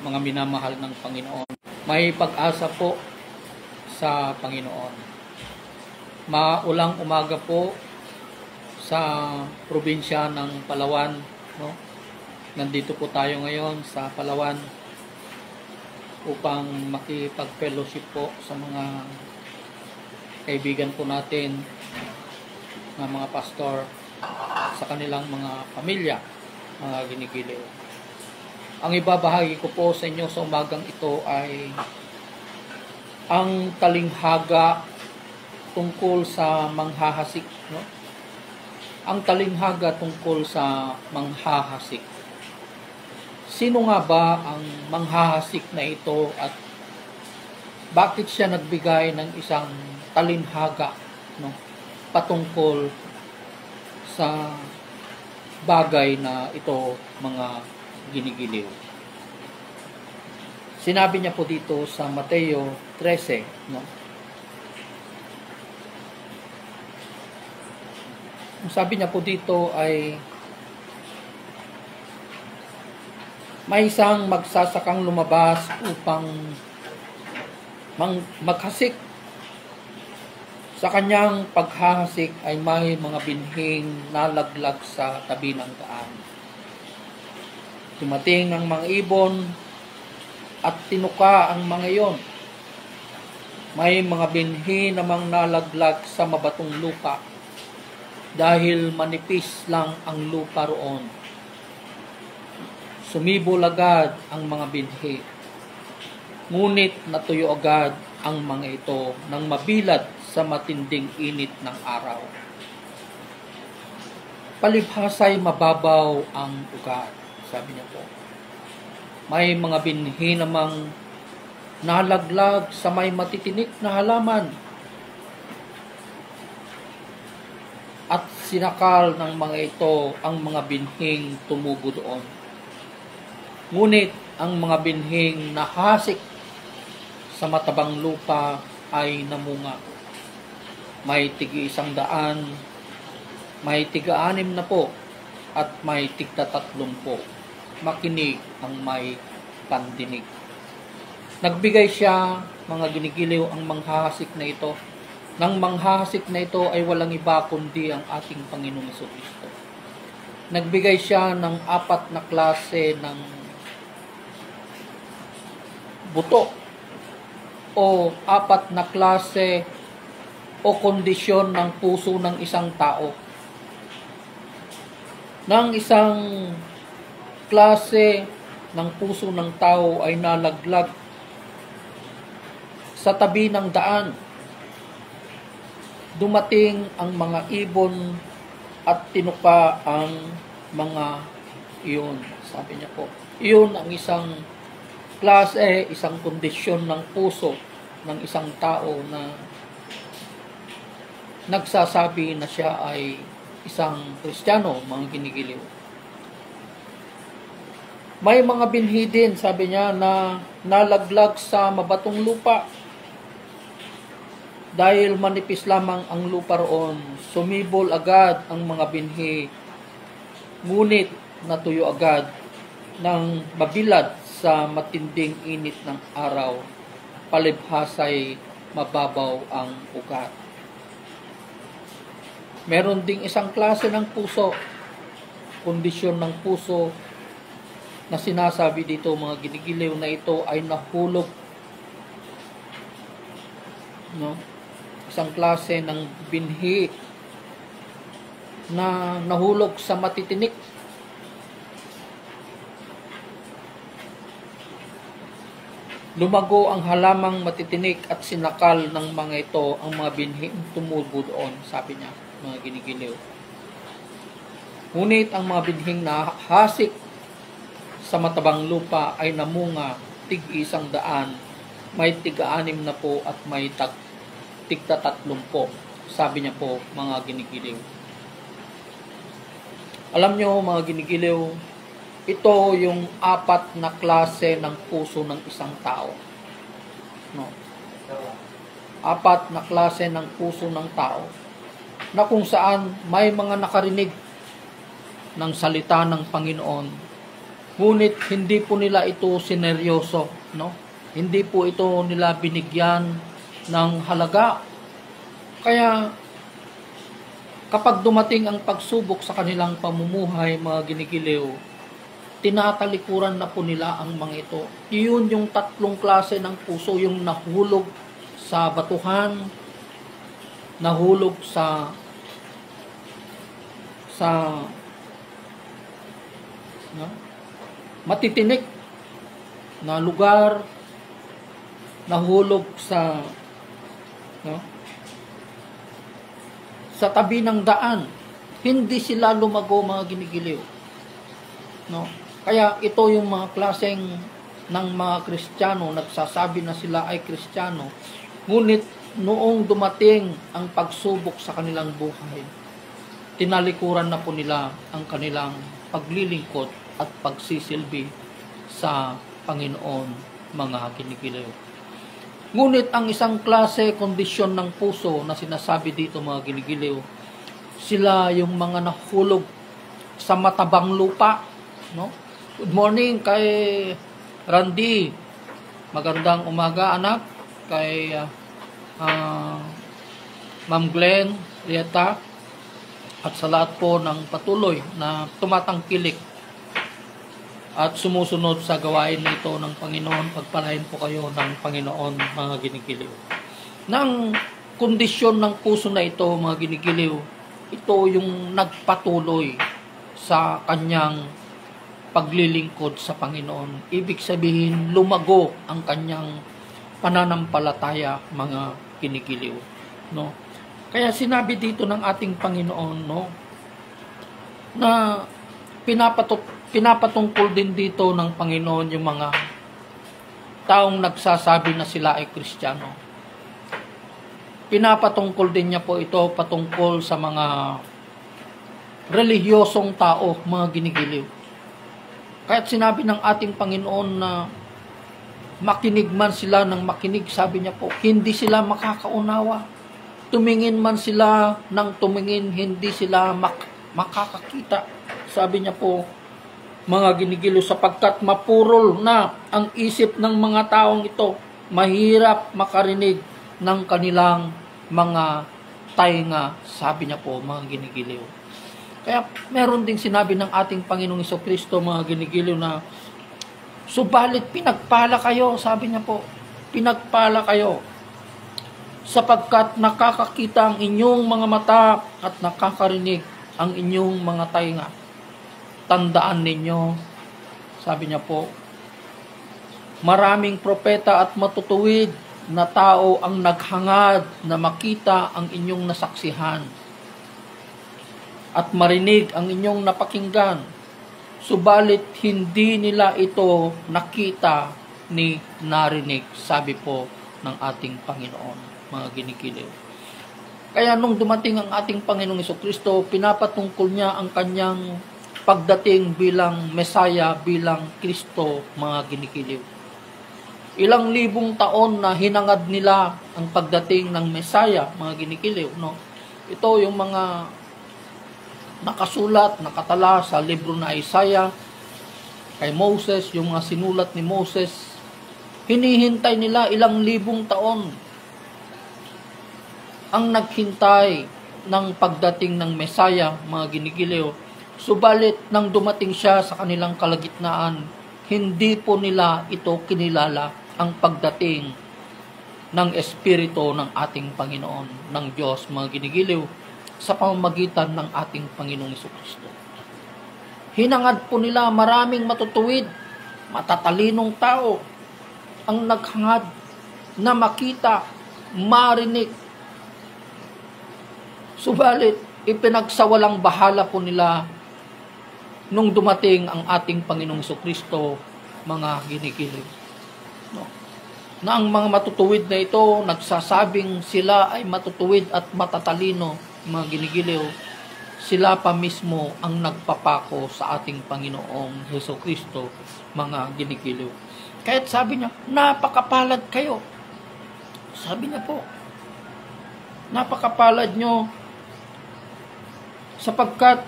mga minamahal ng Panginoon. May pag-asa po sa Panginoon. Maulang umaga po sa probinsya ng Palawan, no? Nandito po tayo ngayon sa Palawan upang makipag-fellowship po sa mga kaibigan po natin na mga pastor sa kanilang mga pamilya, mga ginigiliw. Ang ibabahagi ko po sa inyo sa umagang ito ay ang talinghaga tungkol sa manghahasik, no? Ang talinghaga tungkol sa manghahasik. Sino nga ba ang manghahasik na ito at bakit siya nagbigay ng isang talinghaga, no, patungkol sa bagay na ito, mga ginigiliw? Sinabi niya po dito sa Mateo 13, no? Ang sabi niya po dito ay may isang magsasakang lumabas upang maghasik. Sa kanyang paghahasik ay may mga binhing nalaglag sa tabi ng daan. Dumating ang mga ibon at tinuka ang mga iyon. May mga binhi namang nalaglag sa mabatong lupa dahil manipis lang ang lupa roon. Sumibol agad ang mga binhi, ngunit natuyo agad ang mga ito nang mabilad sa matinding init ng araw. Palibhasa'y mababaw ang ugat, sabi niya po. May mga binhi namang nalaglag sa may matitinik na halaman at sinakal ng mga ito ang mga binhing tumubo doon. Ngunit ang mga binhing nahasik sa matabang lupa ay namunga. May tig-100, may tig-60 at may tig-30. Makinig ang may pandinig. Nagbigay siya, mga ginigiliw, ang manghahasik na ito. Nang manghahasik na ito ay walang iba kundi ang ating Panginoong Jesucristo. Nagbigay siya ng 4 na klase ng buto o 4 na klase o kondisyon ng puso ng isang tao. Nang isang klase ng puso ng tao ay nalaglag sa tabi ng daan, dumating ang mga ibon at tinuka ang mga iyon. Sabi niya po, iyon ang isang klase, isang kondisyon ng puso ng isang tao na nagsasabi na siya ay isang Kristiyano, mga ginigiliw. May mga binhi din, sabi niya, na nalaglag sa mabatong lupa. Dahil manipis lamang ang lupa roon, sumibol agad ang mga binhi, ngunit natuyo agad ng mabilad sa matinding init ng araw. Palibhasa'y mababaw ang ugat. Meron ding isang klase ng puso, kondisyon ng puso na sinasabi dito, mga ginigiliw, na ito ay nahulog, no? Isang klase ng binhi na nahulog sa matitinik. Lumago ang halamang matitinik at sinakal ng mga ito ang mga binhing tumubo doon, sabi niya, mga ginigiliw. Ngunit ang mga binhing nahasik sa matabang lupa ay namunga, tig-100, may tig-60 at may tig-30, sabi niya po, mga ginigiliw. Alam niyo, mga ginigiliw, ito yung 4 na klase ng puso ng isang tao. No. 4 na klase ng puso ng tao na kung saan may mga nakarinig ng salita ng Panginoon Ngunit hindi po nila ito sineryoso, no? Hindi po ito nila binigyan ng halaga. Kaya kapag dumating ang pagsubok sa kanilang pamumuhay, mga ginigiliw, tinatalikuran na po nila ang mga ito. Iyon yung tatlong klase ng puso, yung nahulog sa batuhan, nahulog sa no, matitinik na lugar, nahulog sa no, sa tabi ng daan. Hindi sila lumago, mga ginigiliw. No? Kaya ito yung mga klaseng ng mga Kristiyano, nagsasabi na sila ay Kristiyano. Ngunit noong dumating ang pagsubok sa kanilang buhay, tinalikuran na po nila ang kanilang paglilingkod at pagsisilbi sa Panginoon, mga ginigiliw. Ngunit ang isang klase, kondisyon ng puso na sinasabi dito, mga ginigiliw, sila yung mga nahulog sa matabang lupa. No? Good morning kay Randy. Magandang umaga, anak. Kay Ma'am Glenn Rieta. At sa lahat po ng patuloy na tumatangkilik at sumusunod sa gawain nito ng Panginoon, pagpalain po kayo ng Panginoon, mga ginigiliw. Nang kondisyon ng puso na ito, mga ginigiliw, ito yung nagpatuloy sa kanyang paglilingkod sa Panginoon. Ibig sabihin, lumago ang kanyang pananampalataya, mga ginigiliw. No? Kaya sinabi dito ng ating Panginoon, no, na pinapatungkol din dito ng Panginoon yung mga taong nagsasabi na sila ay Kristiyano. Pinapatungkol din niya po ito patungkol sa mga relihiyosong tao, mga ginigiliw. Kaya't sinabi ng ating Panginoon na makinig man sila ng makinig, sabi niya po, hindi sila makakaunawa. Tumingin man sila ng tumingin, hindi sila makakakita. Sabi niya po, mga ginigiliw, sapagkat mapurol na ang isip ng mga taong ito, mahirap makarinig ng kanilang mga tainga. Sabi niya po, mga ginigiliw. Kaya meron ding sinabi ng ating Panginoong Jesucristo, mga ginigiliw, na subalit pinagpala kayo, sabi niya po, pinagpala kayo, sapagkat nakakakita ang inyong mga mata at nakakarinig ang inyong mga tainga. Tandaan ninyo, sabi niya po, maraming propeta at matutuwid na tao ang naghangad na makita ang inyong nasaksihan at marinig ang inyong napakinggan. Subalit hindi nila ito nakita ni narinig, sabi po ng ating Panginoon, mga ginigiliw. Kaya nung dumating ang ating Panginoong Jesucristo, pinapatungkol niya ang kanyang pagdating bilang Mesaya, bilang Kristo, mga ginigiliw. Ilang libong taon na hinangad nila ang pagdating ng Mesaya, mga ginigiliw. No? Ito yung mga nakasulat, nakatala sa libro na Isaiah, kay Moses, yung mga sinulat ni Moses. Hinihintay nila ilang libong taon ang naghintay ng pagdating ng Mesaya, mga ginigiliw. Subalit nang dumating siya sa kanilang kalagitnaan, hindi po nila ito kinilala ang pagdating ng Espiritu ng ating Panginoon, ng Diyos, mga ginigiliw, sa pamamagitan ng ating Panginoong Jesucristo. Hinangad po nila, maraming matutuwid, matatalinong tao ang naghangad na makita, marinig. Subalit, ipinagsawalang bahala po nila nung dumating ang ating Panginoong Jesucristo, mga ginigiliw. No? Na ang mga matutuwid na ito, nagsasabing sila ay matutuwid at matatalino, mga ginigiliw, sila pa mismo ang nagpapako sa ating Panginoong Jesucristo, mga ginigiliw. Kahit sabi niya, napakapalad kayo. Sabi niya po, napakapalad nyo sapagkat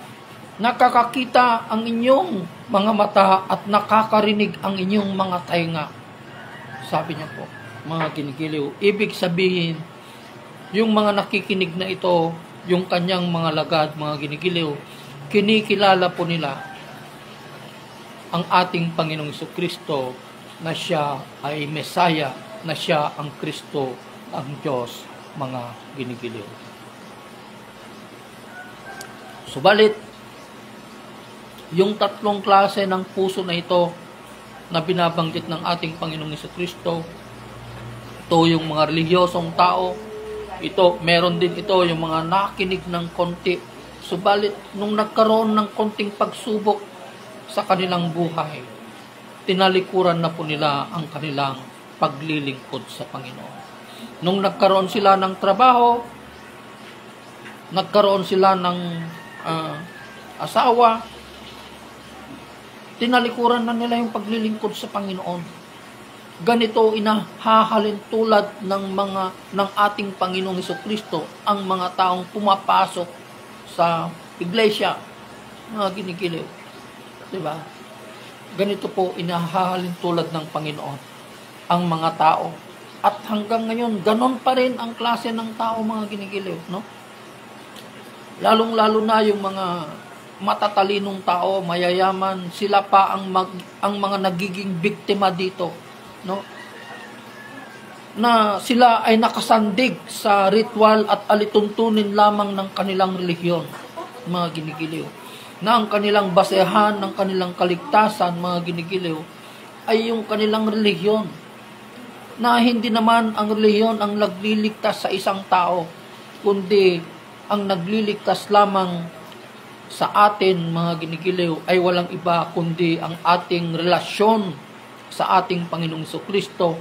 nakakakita ang inyong mga mata at nakakarinig ang inyong mga tainga. Sabi niya po, mga ginigiliw. Ibig sabihin, yung mga nakikinig na ito, yung kanyang mga lagad, mga ginigiliw, kinikilala po nila ang ating Panginoong Jesucristo na siya ay Mesaya, na siya ang Kristo, ang Diyos, mga ginigiliw. Subalit, yung tatlong klase ng puso na ito na binabanggit ng ating Panginoong Jesucristo, ito yung mga relihiyosong tao, ito, meron din ito yung mga nakinig ng konti. Subalit, nung nagkaroon ng konting pagsubok sa kanilang buhay, tinalikuran na po nila ang kanilang paglilingkod sa Panginoon. Nung nagkaroon sila ng trabaho, nagkaroon sila ng asawa, tinalikuran na nila yung paglilingkod sa Panginoon. Ganito inahahalin tulad ng ating Panginoong Jesucristo ang mga taong pumapasok sa iglesia, mga ginigiliw. Diba? Ganito po inahahalin tulad ng Panginoon ang mga tao. At hanggang ngayon, ganon pa rin ang klase ng tao, mga ginigiliw. No? Lalong-lalo na yung mga matatalinong tao, mayayaman, sila pa ang mga nagiging biktima dito. No? Na sila ay nakasandig sa ritual at alituntunin lamang ng kanilang relihiyon, mga ginigiliw. Na ang kanilang basehan ng kanilang kaligtasan, mga ginigiliw, ay yung kanilang relihiyon. Na hindi naman ang relihiyon ang nagliligtas sa isang tao, kundi ang nagliligtas lamang sa atin, mga ginigiliw, ay walang iba kundi ang ating relasyon sa ating Panginoong Jesucristo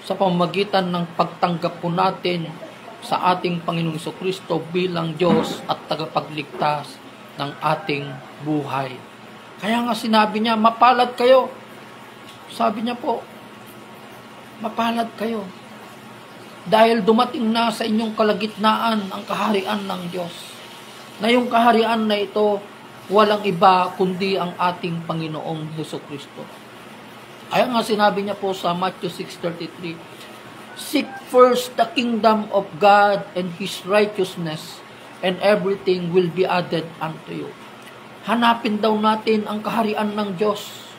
sa pamamagitan ng pagtanggap po natin sa ating Panginoong Jesucristo bilang Diyos at tagapagligtas ng ating buhay. Kaya nga sinabi niya, mapalad kayo. Sabi niya po, mapalad kayo. Dahil dumating na sa inyong kalagitnaan ang kaharian ng Diyos. Na yung kaharian na ito, walang iba kundi ang ating Panginoong Jesucristo. Kaya nga sinabi niya po sa Matthew 6:33, seek first the kingdom of God and His righteousness, and everything will be added unto you. Hanapin daw natin ang kaharian ng Diyos.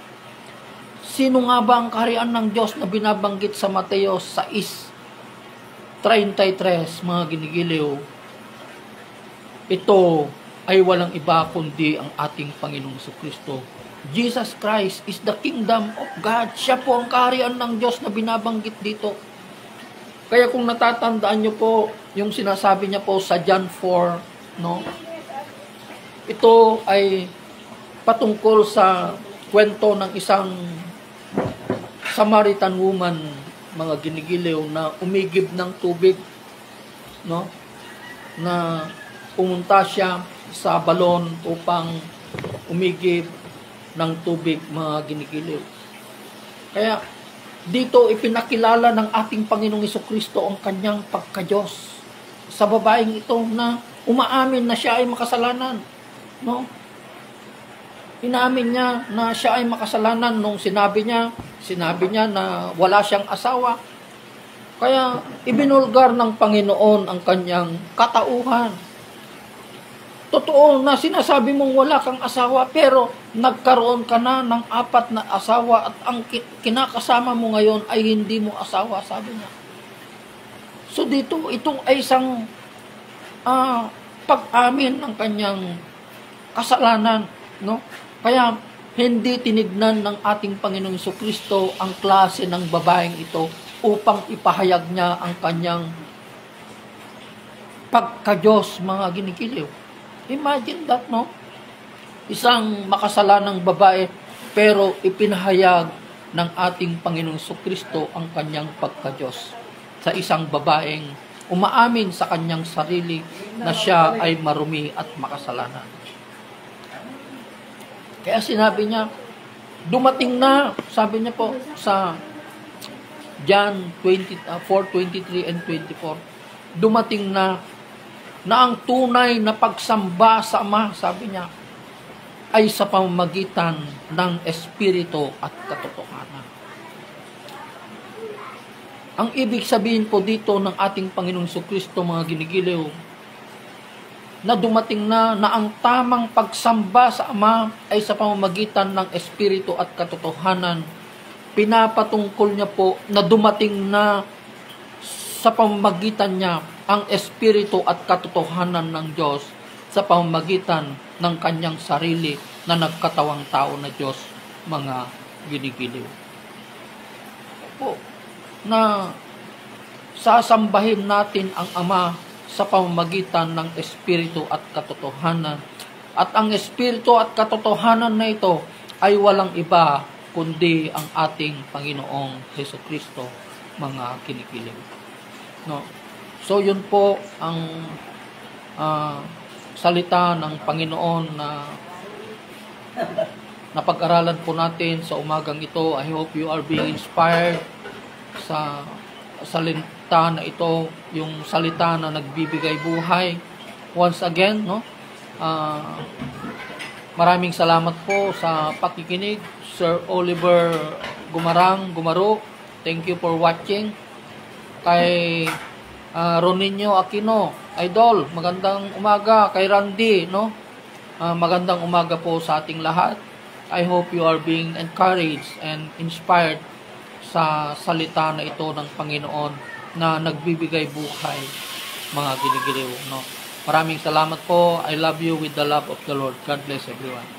Sino nga ba ang kaharian ng Diyos na binabanggit sa Mateo 6:33, mga ginigiliw? Ito ay walang iba kundi ang ating Panginoong Jesucristo. Jesus Christ is the kingdom of God. Siya po ang kaharian ng Diyos na binabanggit dito. Kaya kung natatandaan nyo po, yung sinasabi niya po sa John 4, no? Ito ay patungkol sa kwento ng isang Samaritan woman, mga ginigiliw, na umigib ng tubig, no? Na pumunta siya sa balon upang umigib ng tubig, mga ginigiliw. Kaya dito ipinakilala ng ating Panginoong Jesucristo ang kanyang pagka-Diyos sa babaeng ito na umaamin na siya ay makasalanan. No? Inamin niya na siya ay makasalanan nung sinabi niya na wala siyang asawa. Kaya ibinulgar ng Panginoon ang kanyang katauhan. Totoo na sinasabi mong wala kang asawa, pero nagkaroon ka na ng 4 na asawa at ang kinakasama mo ngayon ay hindi mo asawa, sabi niya. So dito, ito ay isang pag-amin ng kanyang kasalanan. No? Kaya hindi tinignan ng ating Panginoong Jesucristo ang klase ng babaeng ito upang ipahayag niya ang kanyang pagka-Diyos, mga ginigiliw. Imagine that, no? Isang makasalanang babae, pero ipinahayag ng ating Panginoong Jesucristo ang kanyang pagka-Diyos sa isang babaeng umaamin sa kanyang sarili na siya ay marumi at makasalanan. Kaya sinabi niya, dumating na, sabi niya po sa John 4:23 and 24, dumating na ang tunay na pagsamba sa Ama, sabi niya. ay sa pamamagitan ng Espiritu at katotohanan. Ang ibig sabihin po dito ng ating Panginoong Jesucristo, mga ginigiliw, na dumating na ang tamang pagsamba sa Ama ay sa pamamagitan ng Espiritu at katotohanan. Pinapatungkol niya po na dumating na sa pamamagitan niya ang Espiritu at katotohanan ng Diyos sa pamamagitan ng kanyang sarili na nagkatawang tao na Diyos, mga ginigiliw. Po, na sasambahin natin ang Ama sa pamamagitan ng Espiritu at katotohanan. At ang Espiritu at katotohanan na ito ay walang iba kundi ang ating Panginoong Jesucristo, mga kinikilig. No? So yun po ang salita ng Panginoon na napag-aralan po natin sa umagang ito. I hope you are being inspired sa salita na ito, yung salita na nagbibigay buhay. Once again, no? Maraming salamat po sa pakikinig. Sir Oliver Gumaro, thank you for watching. Kay Roninio Aquino, Idol, magandang umaga. Kay Randy, no? Magandang umaga po sa ating lahat. I hope you are being encouraged and inspired sa salita na ito ng Panginoon na nagbibigay buhay, mga ginigiliw, no? Maraming salamat po. I love you with the love of the Lord. God bless everyone.